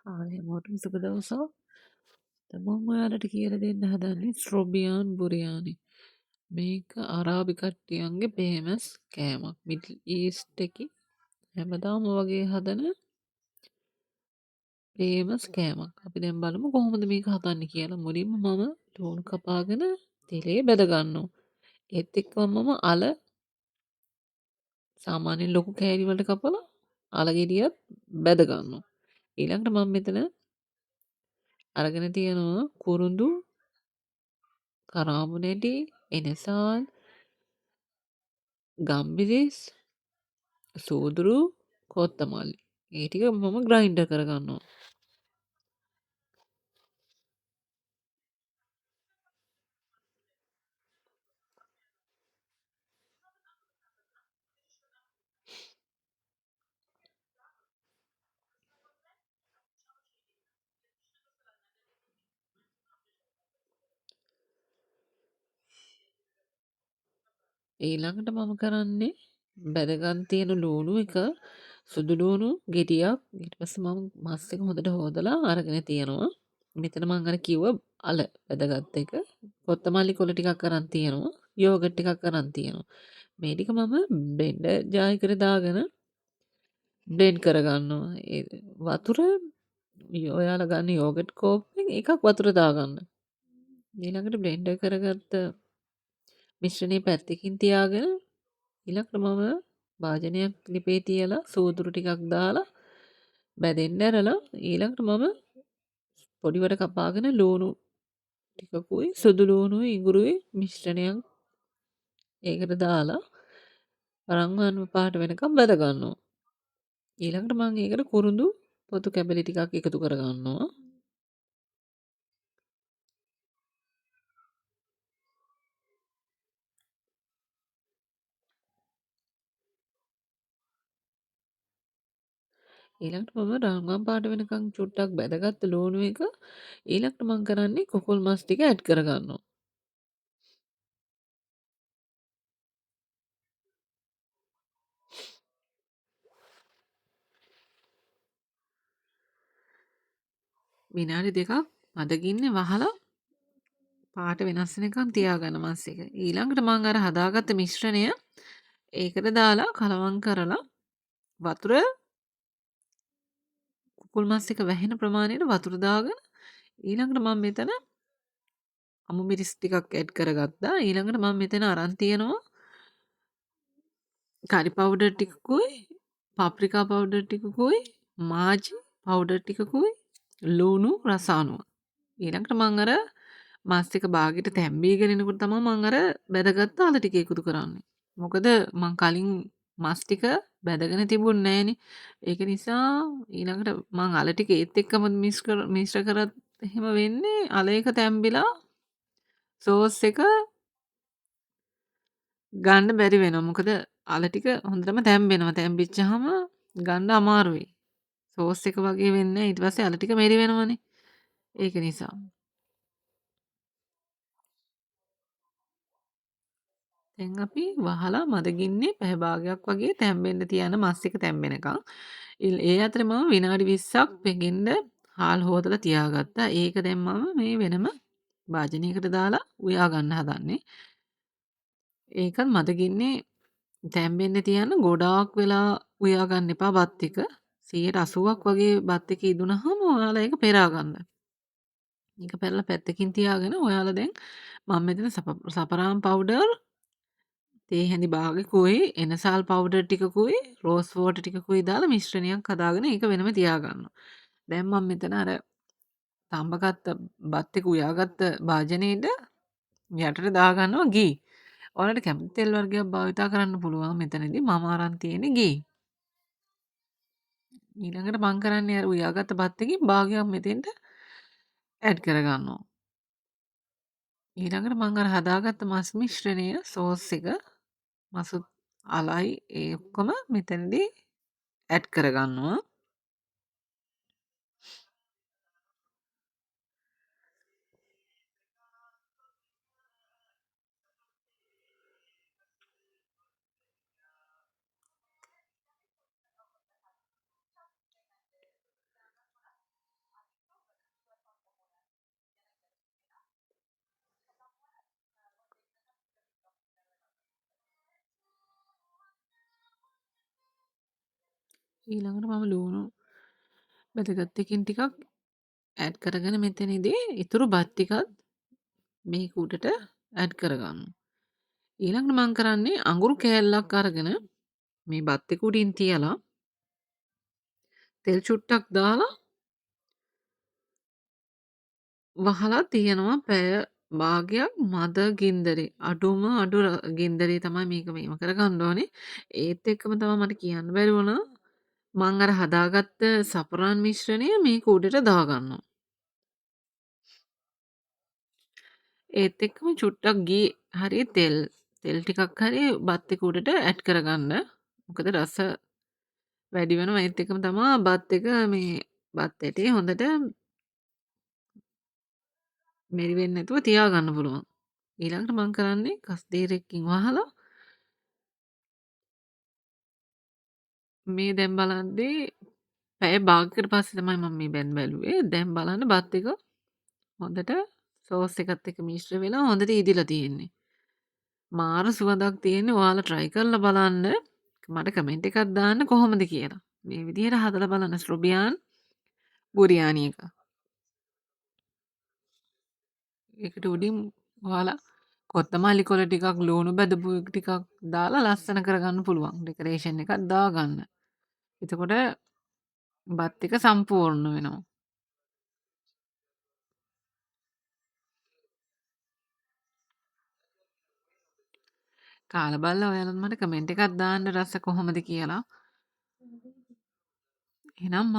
හැමෝටම සුබ දවසක්. මම ඔයාලට කියලා දෙන්න හදන්නේ ස්ට්‍රොබියාන් බුරියානි. මේක අරාබි කට්ටියන්ගේ ෆේමස් කෑමක්. මිඩල් ඊස්ට් එකේ හැමදාම වගේ හදන ෆේමස් කෑමක්. අපි දැන් බලමු කොහොමද මේක හදන්නේ කියලා. මුලින්ම මම ලුණු කපාගෙන තෙලේ බැද ගන්නවා. ඒත් එක්කම මම අල සාමාන්‍යයෙන් ලොකු කෑලි වලට කපලා අල ගෙඩියත් බැද ගන්නවා. ඊළඟට මම මෙතන අරගෙන තියෙනවා කුරුඳු කරාබු නැටි එනසාල් ගම්බිරිස් සූදුරු කොත්තමල්ලි ඒ ටික මම ග්‍රයින්ඩර් කරගන්නවා. ඊළඟට මම කරන්නේ බැදගන් තියෙන ලූණු එක සුදුලූණු ගෙඩියක් ඊට පස්සේ මම මස් එක හොඳට හොදලා අරගෙන තියෙනවා. මෙතන මම අර කිව්ව අල බැදගත් එක කොත්තමල්ලි කොළ ටිකක් අරන් තියෙනවා. යෝගට් ටිකක් අරන් තියෙනවා. මේ ටික මම බ්ලෙන්ඩර් ජායකට දාගෙන බ්ලෙන්ඩ් කරගන්නවා. ඒ වතුර ඔයාලා ගන්න යෝගට් කෝප්පෙන් එකක් වතුර දාගන්න. ඊළඟට බ්ලෙන්ඩර් කරගත්ත මිශ්‍රණය පැත්තකින් තියාගෙන ඊළඟට මම භාජනයක් ලිපේ තියලා සූදුරු ටිකක් දාලා බැදෙන්න ඇරලා ඊළඟට මම පොඩිවට කපාගෙන ලූණු ටිකකුයි සුදු ලූණුයි ඉඟුරුයි මිශ්‍රණයක් ඒකට දාලා රන්වන් පාට වෙනකම් බැද ගන්නවා. ඊළඟට මම ඒකට කුරුඳු පොතු කැබලි ටිකක් එකතු කරගන්නවා. ඊළඟට මම රන්වන් පාට වෙනකම් චුට්ටක් බැදගත්ත ලූණු එක ඊළඟට මම කරන්නේ කුකුල් මස් ටික ඇඩ් කරගන්නවා. විනාඩි දෙකක් මදගින්නේ වහලා පාට වෙනස් වෙනකම් තියාගන්න මස් එක. ඊළඟට මම අර හදාගත්ත මිශ්‍රණය ඒකට දාලා කලවම් කරලා වතුර කුකුල් මස් එක වැහෙන ප්‍රමාණයට වතුර දාගෙන ඊළඟට මම මෙතන අමු මිරිස් ටිකක් ඇඩ් කරගත්තා. ඊළඟට මම මෙතන අරන් තියනවා කරි පවුඩර් ටිකකුයි පාප්‍රිකා පවුඩර් ටිකකුයි මාජි පවුඩර් ටිකකුයි ලූණු රස අනුව. ඊළඟට මම අර මස් එක බාගෙට තැම්බීගෙන එනකොට තමයි මම අර බැදගත්ත අල ටික එකතු කරන්නේ. මොකද මං කලින් මස් ටික බැදගෙන තිබුණේ නෑනේ. ඒක නිසා ඊළඟට මං අල ටික ඒත් එක්කම මිශ්‍ර කරත් එහෙම වෙන්නේ අල එක තැම්බිලා සෝස් එක ගන්න බැරි වෙනවා. මොකද අල ටික හොඳටම තැම්බෙනවා. තැම්බිච්චාම ගන්න අමාරුයි. සෝස් එක වගේ වෙන්නේ ඊට පස්සේ අල ටික මෙරි වෙනවනේ. ඒක නිසා. දැන් අපි වහලා මදගින්නේ පැය භාගයක් වගේ තැම්බෙන්න තියන මස් එක තැම්බෙනකම්. ඒ අතරේ මම විනාඩි 20ක් පෙඟෙන්න හාල් හොදලා තියාගත්තා. ඒක දැන් මම මේ වෙනම භාජනයකට දාලා උයා ගන්න හදන්නේ. ඒකත් මදගින්නේ තැම්බෙන්න තියන්න ගොඩාක් වෙලා උයා ගන්න එපා බත් එක. 80ක් වගේ බත් එක ඉදුණාම ඔයාලා ඒක පෙරා ගන්න. ඒක පෙරලා පැත්තකින් තියාගෙන ඔයාලා දැන් මම මෙතන සපරාම් පවුඩර් තේ හැඳි භාගකුයි එනසාල් පවුඩර් ටිකකුයි රෝස් වෝටර් ටිකකුයි දාලා මිශ්‍රණයක් හදාගෙන ඒක වෙනම තියාගන්නවා. දැන් මම මෙතන අර තඹගත්ත බත් එක උයාගත්ත භාජනයේට යටට දාගන්නවා ගී. ඔයාලට කැමති තෙල් වර්ගයක් භාවිතා කරන්න පුළුවන් මෙතනදී මම අරන් තියෙන්නේ ගී. ඊළඟට මං කරන්නේ අර උයාගත්ත බත් එකකින් භාගයක් මෙතෙන්ට ඇඩ් කරගන්නවා. ඊළඟට මං අර හදාගත්ත මස් මිශ්‍රණය සෝස් එක මසුත් අලයි ඒ ඔක්කොම මෙතනදී ඇඩ් කරගන්නවා. ඊළඟට මම ලූණු වැදගත් එකින් ටිකක් ඇඩ් කරගෙන මෙතනදී ඉතුරු බත් ටිකත් මේ කූටට ඇඩ් කරගන්න. ඊළඟට මං කරන්නේ අඟුරු කෑල්ලක් අරගෙන මේ බත් එක උඩින් තියලා තෙල් චුට්ටක් දාලා වහලා තියෙනවා පැය භාගයක් මද ගින්දරේ. අඩුම අඩු ගින්දරේ තමයි මේක මේම කරගන්න ඕනේ. ඒත් එක්කම තමයි මට කියන්න බැරි වුණා මං අර හදාගත්ත සපුරාන් මිශ්‍රණය මේ කූඩට දාගන්නවා. ඒත් එක්කම චුට්ටක් ගී හරි තෙල් ටිකක් හරි බත් එක උඩට ඇඩ් කරගන්න. මොකද රස වැඩි වෙනවා. ඒත් එක්කම තමා බත් එක මේ බත් ඇටේ හොඳට මෙරි වෙන්නේ නැතුව තියාගන්න පුළුවන්. ඊළඟට මං කරන්නේ කස්දේරෙක්කින් වහලා මේ දැන් බලද්දී පැය භාගයකට පස්සේ තමයි මම මේ බැලුවේ. දැන් බලන්න බත් එක හොඳට සෝස් එකත් එක්ක මිශ්‍ර වෙලා හොඳට ඉදිලා තියෙන්නේ. මාර සුවඳක් තියෙන්නේ. ඔයාලා try කරලා බලන්න. මට කමෙන්ට් එකක් දාන්න කොහොමද කියලා. මේ විදිහට හදලා බලන්න ස්ලොබියාන් බුරියානි එක. ඒකට උඩින් ඔයාලා කොත්තමල්ලි කොළ ටිකක් ලූණු බැදපු ටිකක් දාලා ලස්සන කරගන්න පුළුවන්. ඩෙකරේෂන් එකක් දාගන්න. එතකොට බත් එක සම්පූර්ණ වෙනවා. කාලා බලලා ඔයාලත් මට කමෙන්ට් එකක් දාන්න රස කොහොමද කියලා. එහෙනම් මම